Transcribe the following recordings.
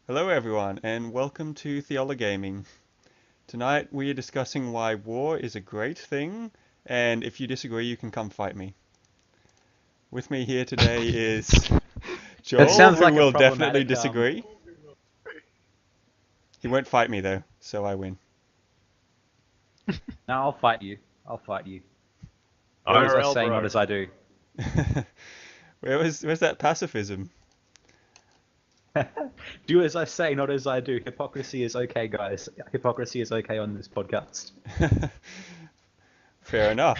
Hello everyone and welcome to Theola Gaming. Tonight we are discussing why war is a great thing, and if you disagree you can come fight me. With me here today is That Joel, sounds who like a will definitely problematic. disagree. He won't fight me though, so I win. No, I'll fight you. I'll fight you. Do as I IRL, say, not bro. as I do. Where's that pacifism? Do as I say, not as I do. Hypocrisy is okay, guys. Hypocrisy is okay on this podcast. Fair enough.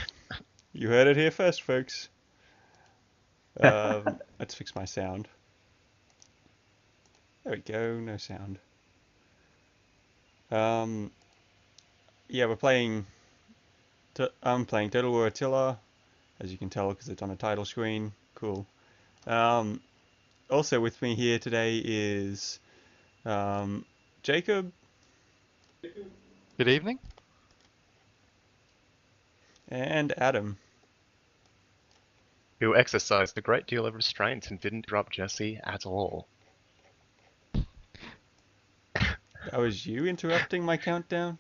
You heard it here first, folks. Let's fix my sound. There we go, no sound. Um, yeah, I'm playing Total War Attila, as you can tell because it's on a title screen. Cool. Um, Also with me here today is Jacob Good evening. and Adam. Who exercised a great deal of restraint and didn't interrupt Jesse at all. That was you interrupting my countdown?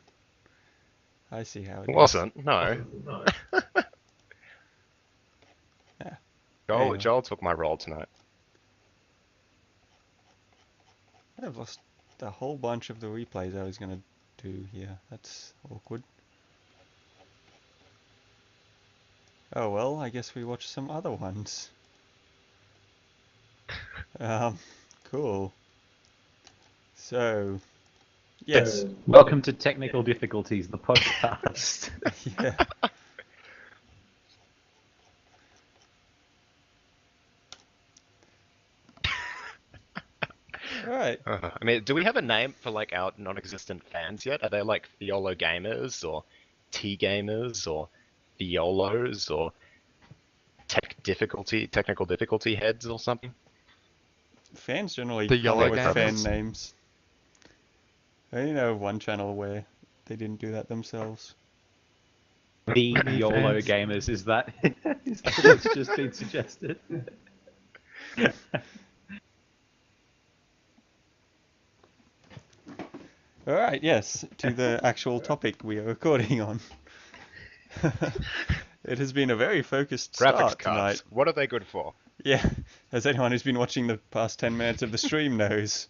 I see how it It is. wasn't, no. Yeah. Joel, Anyway, Joel took my role tonight. I've lost a whole bunch of the replays I was going to do here. That's awkward. Oh well, I guess we watch some other ones. Um, cool. So, yes. Welcome to Technical Difficulties, the podcast. Yeah. All right. I mean, do we have a name for like our non-existent fans yet? Are they like Theolo gamers or T-gamers or Theolos or technical difficulty heads or something? Fans generally The come up Yellow with fan Gamers? names. I only know one channel where they didn't do that themselves. The Me YOLO fans. gamers, is that what's just been suggested? All right, yes, to the actual topic we are recording on. It has been a very focused Graphics start tonight. cards. What are they good for? Yeah, as anyone who's been watching the past 10 minutes of the stream knows.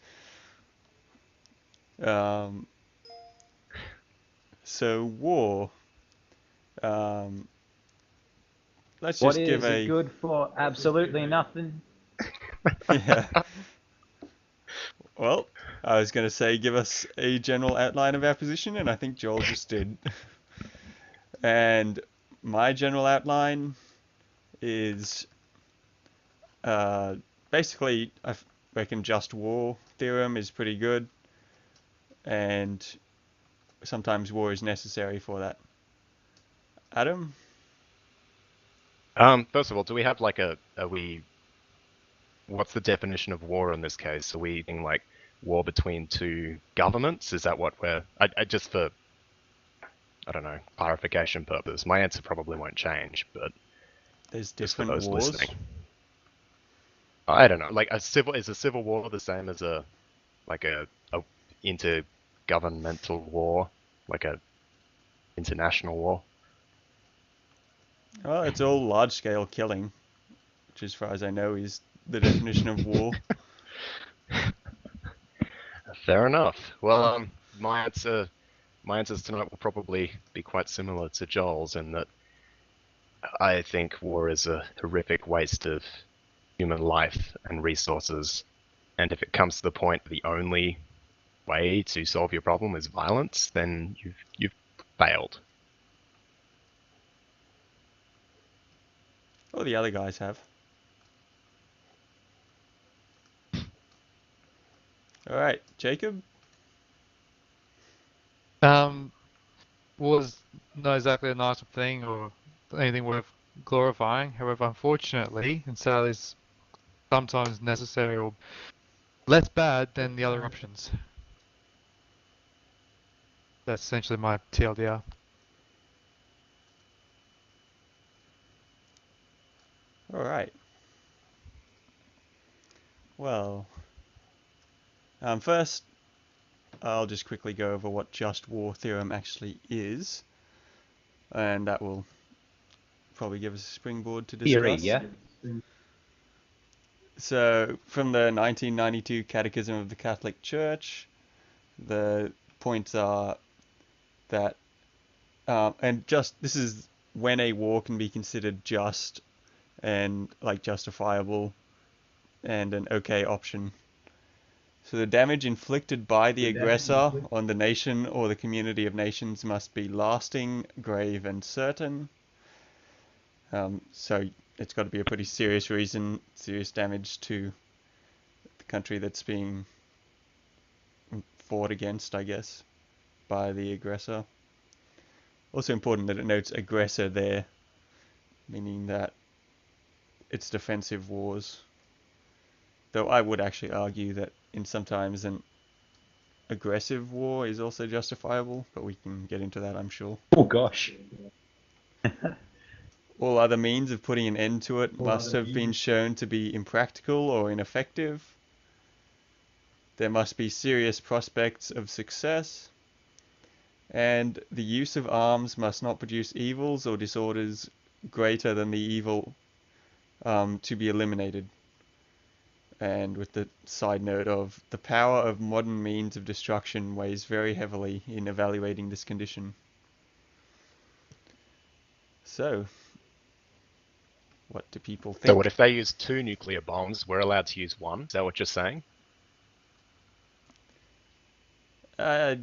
Um, so, war. Um, let's What just give is it a. good for? Absolutely nothing. Yeah. Well, I was going to say give us a general outline of our position, and I think Joel just did. And my general outline is uh, basically, I reckon just war theorem is pretty good, and sometimes war is necessary for that. Adam? First of all, do we have like what's the definition of war in this case? Are we in like war between two governments? Is that what I just for, I don't know, clarification purpose. My answer probably won't change, but There's just for different those wars. listening. I don't know. Like is a civil war the same as a intergovernmental war, like a international war? Well, it's all large scale killing, which, as far as I know, is the definition of war. Fair enough. Well, my answers tonight will probably be quite similar to Joel's in that I think war is a horrific waste of human life and resources. And if it comes to the point the only way to solve your problem is violence, then you've failed. All the other guys have. All right, Jacob? Was not exactly a nice thing or anything worth glorifying. However, unfortunately, and sadly, it's sometimes necessary or less bad than the other options. That's essentially my TLDR. All right. Well, First, I'll just quickly go over what just war theorem actually is, and that will probably give us a springboard to discuss. Theory, yeah? So, from the 1992 Catechism of the Catholic Church, the points are that, and just this is when a war can be considered just and like justifiable and an okay option. So the damage inflicted by the aggressor on the nation or the community of nations must be lasting, grave, and certain. So it's got to be a pretty serious reason, serious damage to the country that's being fought against, I guess, by the aggressor. Also important that it notes aggressor there, meaning that it's defensive wars. Though I would actually argue that in sometimes an aggressive war is also justifiable, but we can get into that, I'm sure. Oh gosh. All other means of putting an end to it must have been shown to be impractical or ineffective. There must be serious prospects of success, and the use of arms must not produce evils or disorders greater than the evil to be eliminated. And with the side note of the power of modern means of destruction weighs very heavily in evaluating this condition. So, what do people think? So what if they use 2 nuclear bombs? We're allowed to use 1? Is that what you're saying? I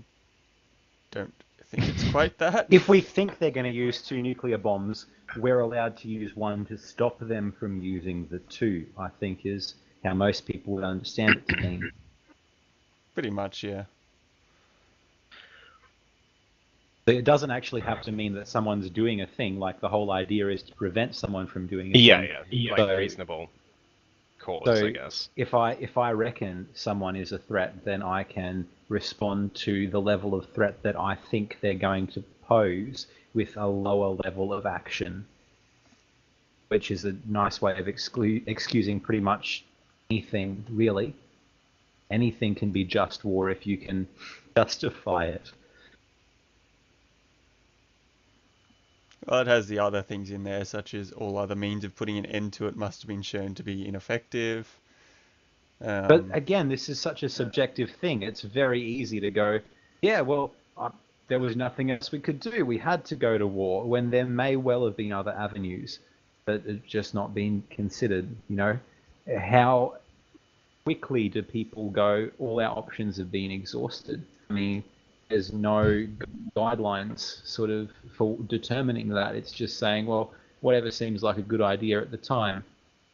don't think it's quite that. If we think they're going to use 2 nuclear bombs, we're allowed to use 1 to stop them from using the 2, I think is how most people would understand it to mean. Pretty much, yeah. It doesn't actually have to mean that someone's doing a thing, like the whole idea is to prevent someone from doing a thing. Yeah. Like So- reasonable cause, So I guess. if I reckon someone is a threat, then I can respond to the level of threat that I think they're going to pose with a lower level of action, which is a nice way of excusing pretty much anything, really. Anything can be just war if you can justify it. Well, it has the other things in there, such as all other means of putting an end to it must have been shown to be ineffective. But again, this is such a subjective thing. It's very easy to go, yeah, well, there was nothing else we could do. We had to go to war, when there may well have been other avenues that have just not been considered. You know, how quickly do people go, all our options have been exhausted? I mean, there's no guidelines sort of for determining that. It's just saying, well, whatever seems like a good idea at the time,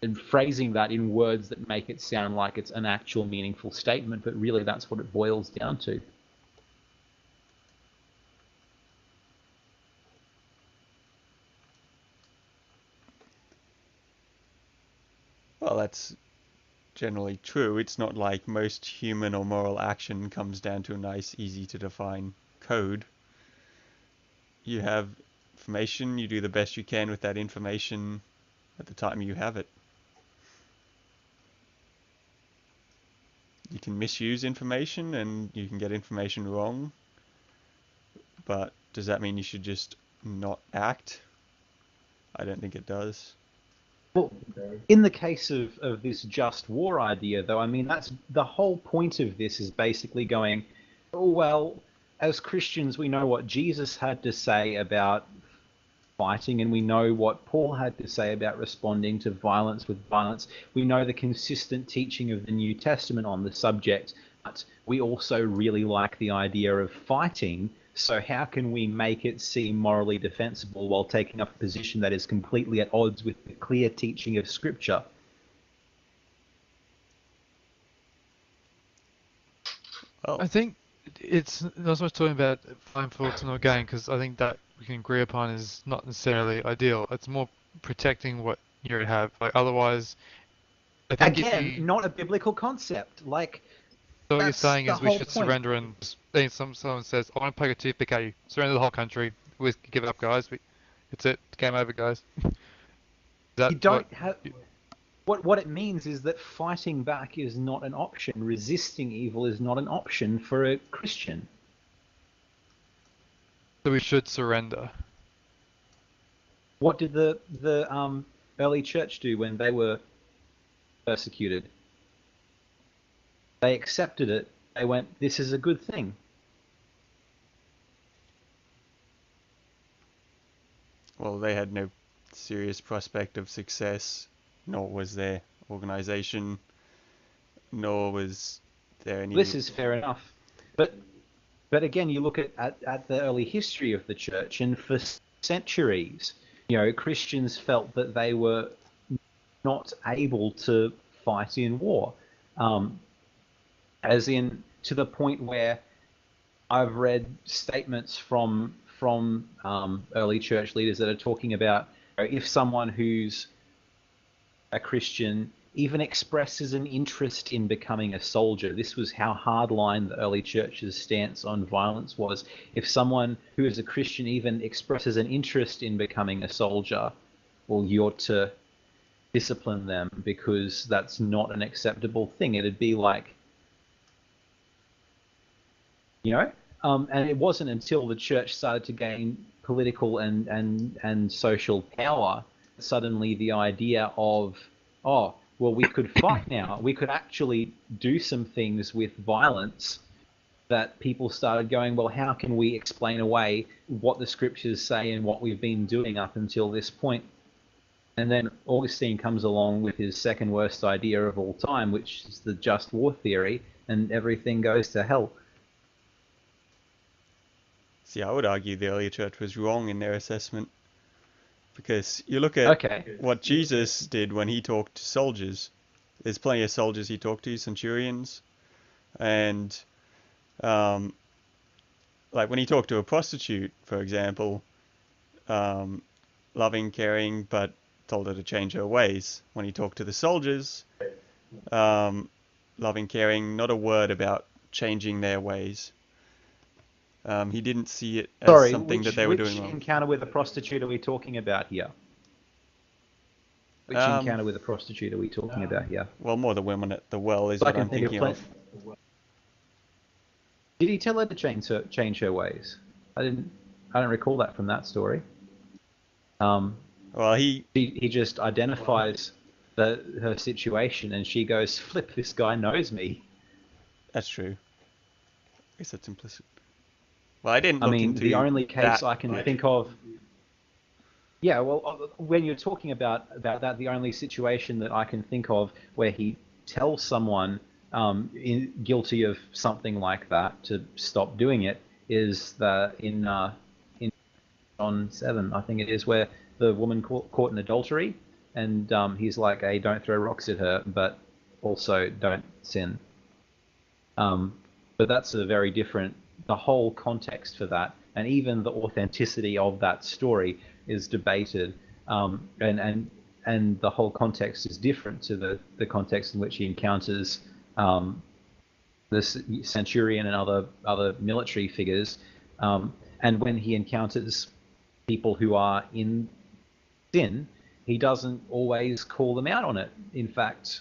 and phrasing that in words that make it sound like it's an actual meaningful statement, but really that's what it boils down to. Well, that's generally true. It's not like most human or moral action comes down to a nice, easy to define code. You have information, you do the best you can with that information at the time you have it. You can misuse information and you can get information wrong, but does that mean you should just not act? I don't think it does. Well, in the case of this just war idea, though, I mean, that's the whole point of this is basically going, oh, well, as Christians, we know what Jesus had to say about fighting, and we know what Paul had to say about responding to violence with violence. We know the consistent teaching of the New Testament on the subject, but we also really like the idea of fighting. So how can we make it seem morally defensible while taking up a position that is completely at odds with the clear teaching of Scripture? Well, I think it's not so much talking about fine thoughts and not gain, because I think that we can agree upon is not necessarily ideal. It's more protecting what you have. Like otherwise, I think Again, not a biblical concept. Like, so what you're that's saying the is we whole should point. surrender, and then someone says, "I want to poke a toothpick at you." Surrender the whole country. We give it up, guys. It's it. Game over, guys. Is that you don't what- have. What it means is that fighting back is not an option. Resisting evil is not an option for a Christian. So we should surrender. What did the early church do when they were persecuted? They accepted it. They went, "This is a good thing." Well, they had no serious prospect of success, nor was their organization, nor was there any... This is fair enough. But again, you look at the early history of the church, and for centuries, Christians felt that they were not able to fight in war. As in, to the point where I've read statements from early church leaders that are talking about if someone who's a Christian even expresses an interest in becoming a soldier. This was how hardline the early church's stance on violence was. If someone who is a Christian even expresses an interest in becoming a soldier, well, you ought to discipline them because that's not an acceptable thing. It'd be like, and it wasn't until the church started to gain political and social power, suddenly the idea of, oh, well, we could fight now. We could actually do some things with violence, that people started going, well, how can we explain away what the scriptures say and what we've been doing up until this point? And then Augustine comes along with his second worst idea of all time, which is the just war theory, and everything goes to hell. See, I would argue the early church was wrong in their assessment. Because you look at what Jesus did when he talked to soldiers. There's plenty of soldiers he talked to, centurions. And like when he talked to a prostitute, for example, loving, caring, but told her to change her ways. When he talked to the soldiers, loving, caring, not a word about changing their ways. He didn't see it as something that they were doing wrong. Which encounter with a prostitute are we talking about here? Which encounter with a prostitute are we talking about here? Well, more the women at the well is what I'm thinking of. Did he tell her to change her ways? I don't recall that from that story. Well, he just identifies her situation, and she goes, "Flip, this guy knows me." That's true. I guess that's implicit. Well, I didn't look into the only case that, I can think of... Yeah, well, when you're talking about that, the only situation that I can think of where he tells someone guilty of something like that to stop doing it is in John 7, I think it is, where the woman caught in adultery, and he's like, hey, don't throw rocks at her, but also don't sin. But that's a very different... The whole context for that, and even the authenticity of that story, is debated, and the whole context is different to the context in which he encounters the centurion and other military figures, and when he encounters people who are in sin, he doesn't always call them out on it. In fact,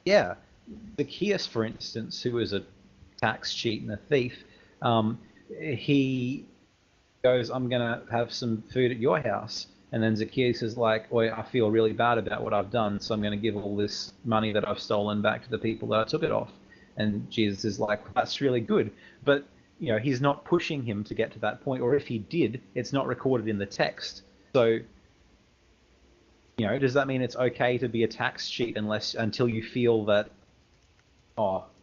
Zacchaeus, for instance, who was a tax cheat and a thief, he goes, I'm going to have some food at your house. And then Zacchaeus is like, I feel really bad about what I've done, so I'm going to give all this money that I've stolen back to the people that I took it off. And Jesus is like, that's really good. But, he's not pushing him to get to that point, or if he did, it's not recorded in the text. So, does that mean it's okay to be a tax cheat until you feel that,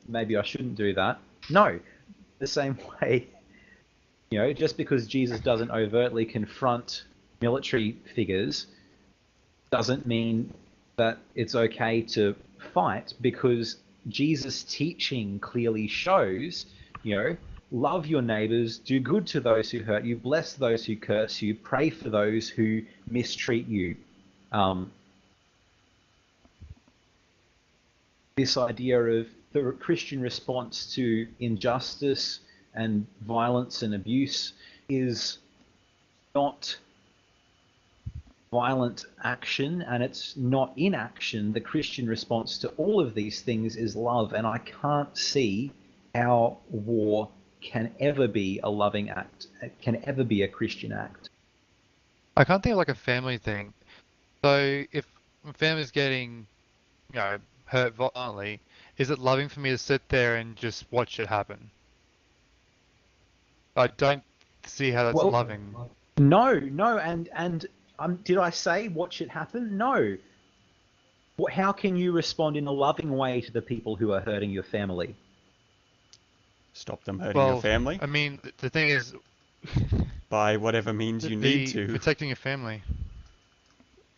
maybe I shouldn't do that? No, the same way, just because Jesus doesn't overtly confront military figures doesn't mean that it's okay to fight, because Jesus' teaching clearly shows, love your neighbors, do good to those who hurt you, bless those who curse you, pray for those who mistreat you. This idea of the Christian response to injustice and violence and abuse is not violent action and it's not inaction. The Christian response to all of these things is love, and I can't see how war can ever be a loving act, can ever be a Christian act. I can't think of like a family thing. So if my family's getting, hurt violently, is it loving for me to sit there and just watch it happen? I don't see how that's Well, loving. No, and did I say watch it happen? No. How can you respond in a loving way to the people who are hurting your family? Stop them hurting your family I mean, the thing is, by whatever means you need to. Protecting your family.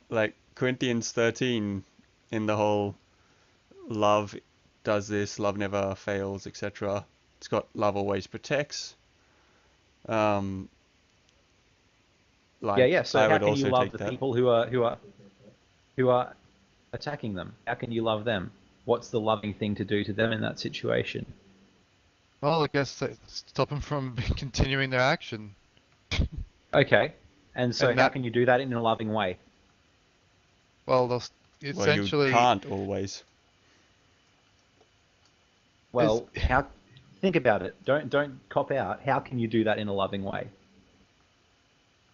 Like Corinthians 13 in the whole love does this, love never fails, etc. It's got love always protects. So how can you love the people who are attacking them? How can you love them? What's the loving thing to do to them in that situation? Well, I guess stop them from continuing their action. Okay, and so how can you do that in a loving way? Well, essentially. You can't always. Well, think about it. Don't cop out. How can you do that in a loving way?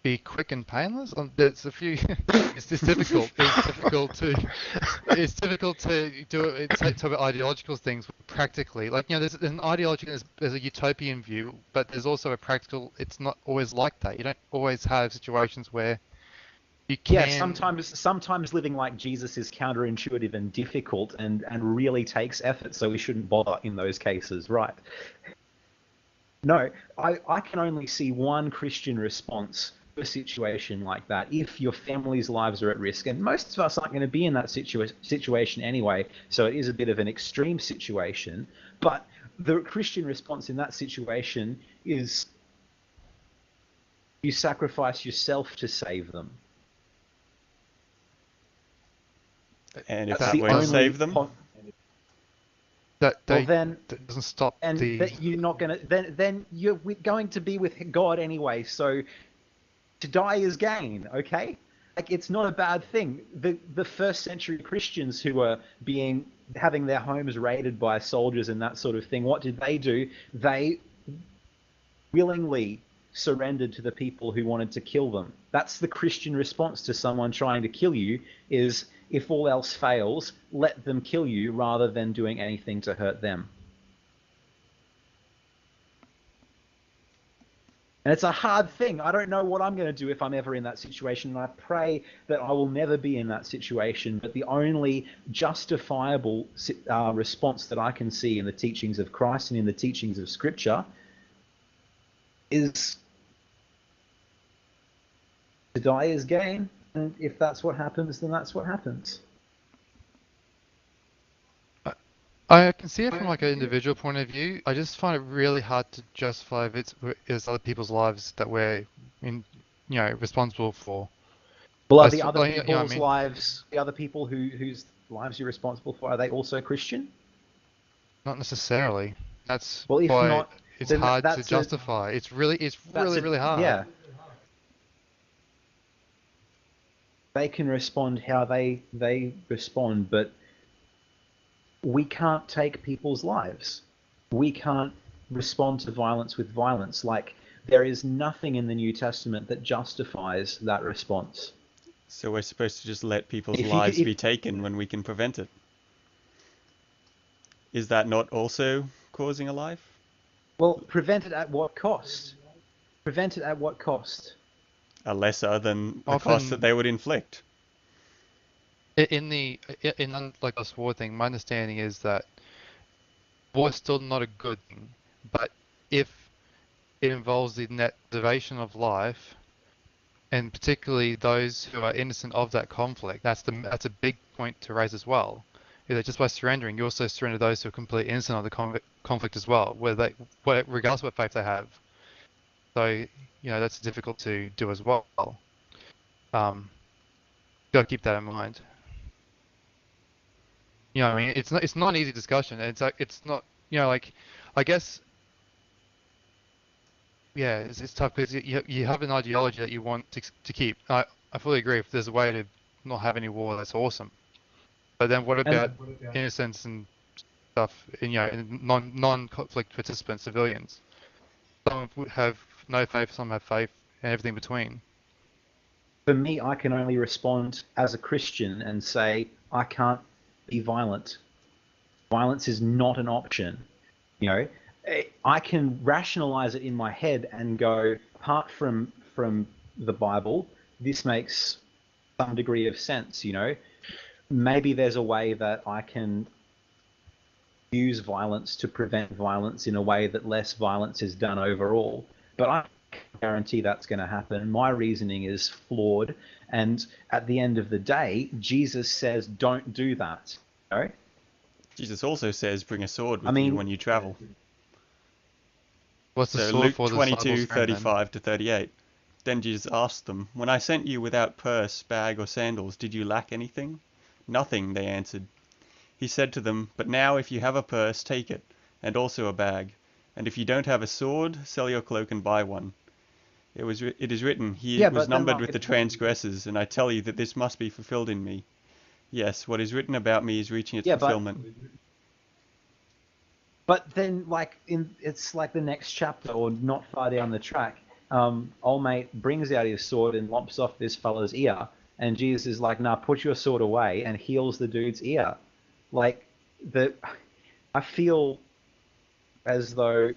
Be quick and painless. There's a few. It's difficult. It's difficult to do it. Talk about ideological things practically. Like there's an ideological, there's a utopian view, but there's also a practical. It's not always like that. You don't always have situations where you can. Yeah, sometimes living like Jesus is counterintuitive and difficult and really takes effort. So we shouldn't bother in those cases, right? No, I can only see one Christian response a situation like that if your family's lives are at risk, and most of us aren't going to be in that situation anyway, so it is a bit of an extreme situation, but the Christian response in that situation is you sacrifice yourself to save them. And if that won't save them? That doesn't stop that you're not going to then you're going to be with God anyway, so to die is gain, okay? Like, it's not a bad thing. The first century Christians who were having their homes raided by soldiers and that sort of thing, what did they do? They willingly surrendered to the people who wanted to kill them. That's the Christian response to someone trying to kill you, is if all else fails, let them kill you rather than doing anything to hurt them. And it's a hard thing. I don't know what I'm going to do if I'm ever in that situation, and I pray that I will never be in that situation. But the only justifiable response that I can see in the teachings of Christ and in the teachings of Scripture is to die is gain, and if that's what happens, then that's what happens. I can see it from like an individual point of view. I just find it really hard to justify if it's other people's lives that we're responsible for. Well, are the other people's lives, the other people whose lives you're responsible for, are they also Christian? Not necessarily. That's well, if why not, it's hard to justify. It's really hard. Yeah. They can respond how they respond, but we can't take people's lives. We can't respond to violence with violence. Like, there is nothing in the New Testament that justifies that response. So we're supposed to just let people's lives be taken when we can prevent it. Is that not also causing a life? Well, prevent it at what cost? Prevent it at what cost? A lesser than the cost that they would inflict. In like this war thing, my understanding is that war is still not a good thing, but if it involves the net privation of life, and particularly those who are innocent of that conflict, that's a big point to raise as well. Is that just by surrendering, you also surrender those who are completely innocent of the conflict as well, regardless of what faith they have. So that's difficult to do as well. Got to keep that in mind. I mean, it's not an easy discussion. It's not, I guess, yeah, it's tough because you have an ideology that you want to keep. I fully agree. If there's a way to not have any war, that's awesome. But then what And about innocents and stuff, in non-conflict participants, civilians? Some have no faith, some have faith, and everything between. for me, I can only respond as a Christian and say, I can't be violent. Violence is not an option. You know, I can rationalize it in my head and go, apart from the Bible, this makes some degree of sense. Maybe there's a way that I can use violence to prevent violence in a way that less violence is done overall. But I can't guarantee that's going to happen. My reasoning is flawed. And at the end of the day, Jesus says, don't do that. Jesus also says, bring a sword with you when you travel. What's the So sword Luke for? 22:35 to 38. Then Jesus asked them, when I sent you without purse, bag, or sandals, did you lack anything? Nothing, they answered. He said to them, but now if you have a purse, take it, and also a bag. And if you don't have a sword, sell your cloak and buy one. It is written, he was numbered with the transgressors, and I tell you that this must be fulfilled in me. Yes, what is written about me is reaching its fulfillment. But then, it's like the next chapter, or not far down the track, old mate brings out his sword and lops off this fella's ear, and Jesus is like, nah, put your sword away, and heals the dude's ear. I feel as though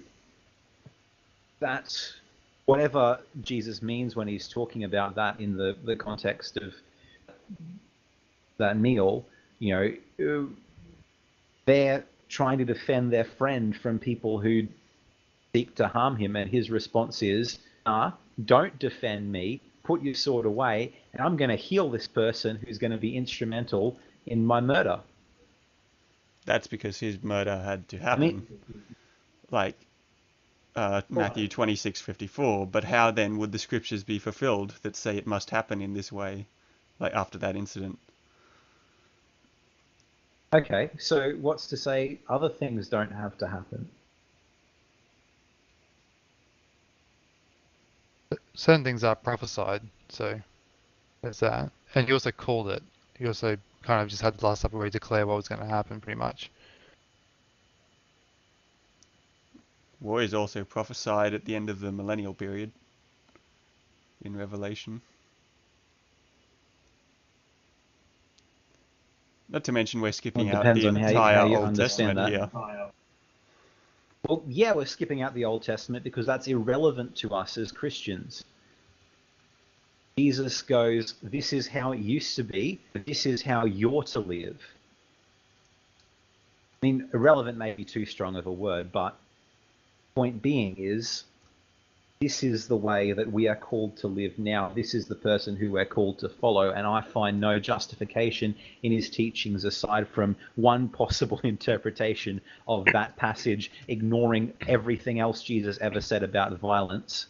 that's whatever Jesus means when he's talking about that in the context of that meal, they're trying to defend their friend from people who seek to harm him, and his response is, don't defend me, put your sword away, and I'm going to heal this person who's going to be instrumental in my murder. That's because his murder had to happen. Matthew 26:54. But how then would the scriptures be fulfilled that say it must happen in this way, after that incident? Okay, so what's to say other things don't have to happen? Certain things are prophesied, so there's that. And he also called it. He also kind of just had the Last Supper where he declared what was going to happen, pretty much. War is also prophesied at the end of the millennial period in Revelation. Not to mention we're skipping out the entire Old Testament here. Well, yeah, we're skipping out the Old Testament because that's irrelevant to us as Christians. Jesus goes, this is how it used to be, but this is how you're to live. I mean, irrelevant may be too strong of a word, but point being is, this is the way that we are called to live now. This is the person who we're called to follow, and I find no justification in his teachings aside from one possible interpretation of that passage, ignoring everything else Jesus ever said about violence.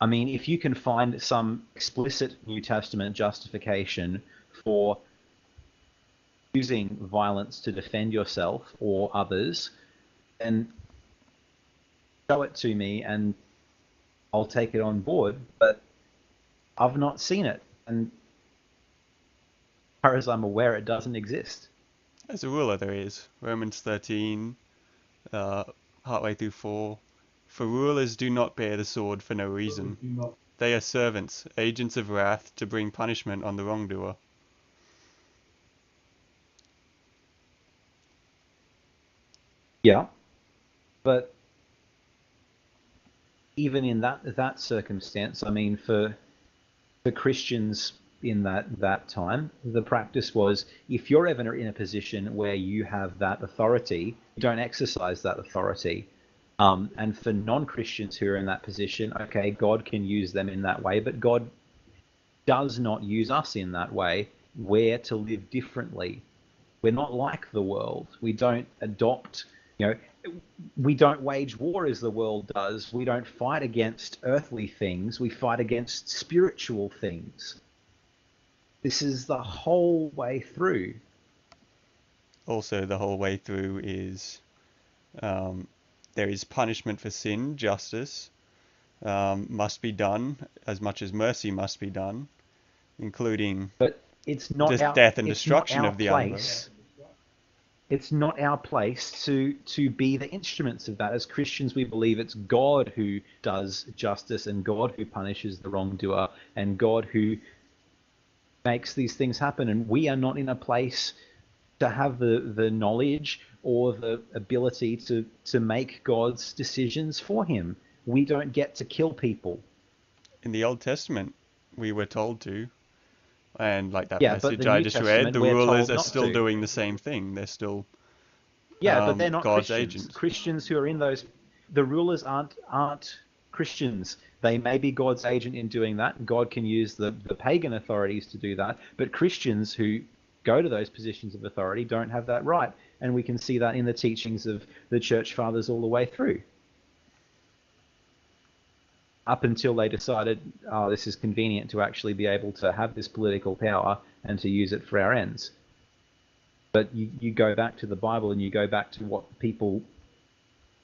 I mean, if you can find some explicit New Testament justification for using violence to defend yourself or others, then show it to me and I'll take it on board, but I've not seen it, and as far as I'm aware, it doesn't exist. As a ruler, there is. Romans 13, partway through 4. For rulers do not bear the sword for no reason. They are servants, agents of wrath, to bring punishment on the wrongdoer. Yeah, but even in that circumstance, I mean, for Christians in that time, the practice was, if you're ever in a position where you have that authority, you don't exercise that authority. And for non-Christians who are in that position, okay, God can use them in that way, but God does not use us in that way. We're to live differently. We're not like the world. We don't adopt, we don't wage war as the world does. We don't fight against earthly things. We fight against spiritual things. This is the whole way through. Also, the whole way through is there is punishment for sin, justice. must be done, as much as mercy must be done, including But it's not our death and it's not destruction our of the place. unrighteous. It's not our place to be the instruments of that. As Christians, we believe it's God who does justice and God who punishes the wrongdoer and God who makes these things happen. And we are not in a place to have the knowledge or the ability to make God's decisions for him. We don't get to kill people. In the Old Testament, we were told to. And like that Yeah, but passage the I New just read, Testament, the we're rulers told are not still to. doing the same thing. They're still Yeah, but they're not God's Christians. agents. Christians who are in those, the rulers aren't Christians. They may be God's agent in doing that. God can use the pagan authorities to do that. But Christians who go to those positions of authority don't have that right. And we can see that in the teachings of the church fathers all the way through. Up until they decided, oh, this is convenient to actually be able to have this political power and to use it for our ends. But you go back to the Bible and you go back to what people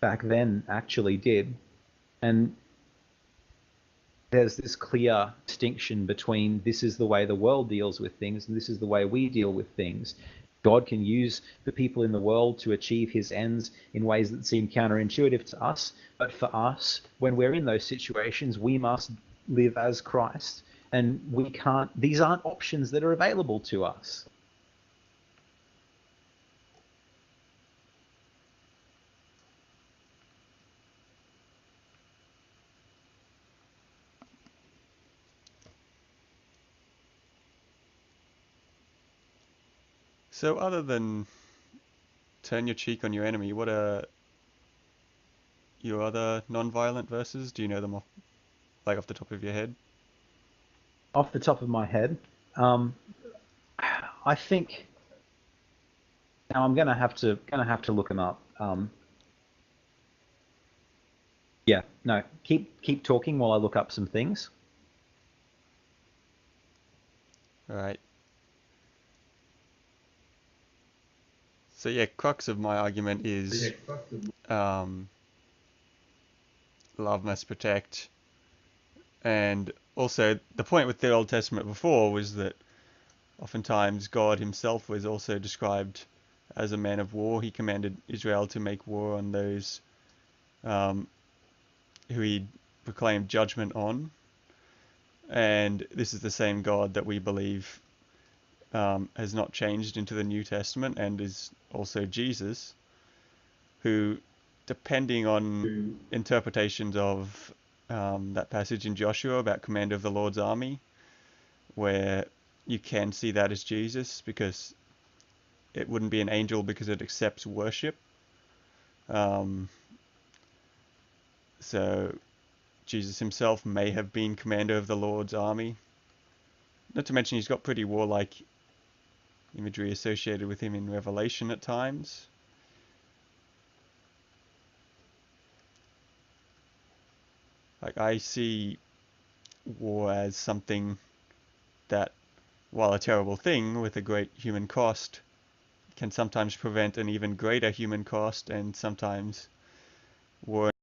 back then actually did, and there's this clear distinction between this is the way the world deals with things and this is the way we deal with things. God can use the people in the world to achieve his ends in ways that seem counterintuitive to us, but for us, when we're in those situations, we must live as Christ, and we can't, these aren't options that are available to us. So other than turn your cheek on your enemy, what are your other non-violent verses? Do you know them off the top of your head? Off the top of my head, I think now I'm gonna have to look them up. Yeah, no, keep talking while I look up some things. All right. So yeah, crux of my argument is love must protect, and also the point with the Old Testament before was that oftentimes God himself was also described as a man of war. He commanded Israel to make war on those who he proclaimed judgment on, and this is the same God that we believe has not changed into the New Testament and is also Jesus, who, depending on interpretations of that passage in Joshua about commander of the Lord's army, where you can see that as Jesus because it wouldn't be an angel because it accepts worship. So Jesus himself may have been commander of the Lord's army. Not to mention he's got pretty warlike imagery associated with him in Revelation at times. Like, I see war as something that, while a terrible thing with a great human cost, can sometimes prevent an even greater human cost, and sometimes war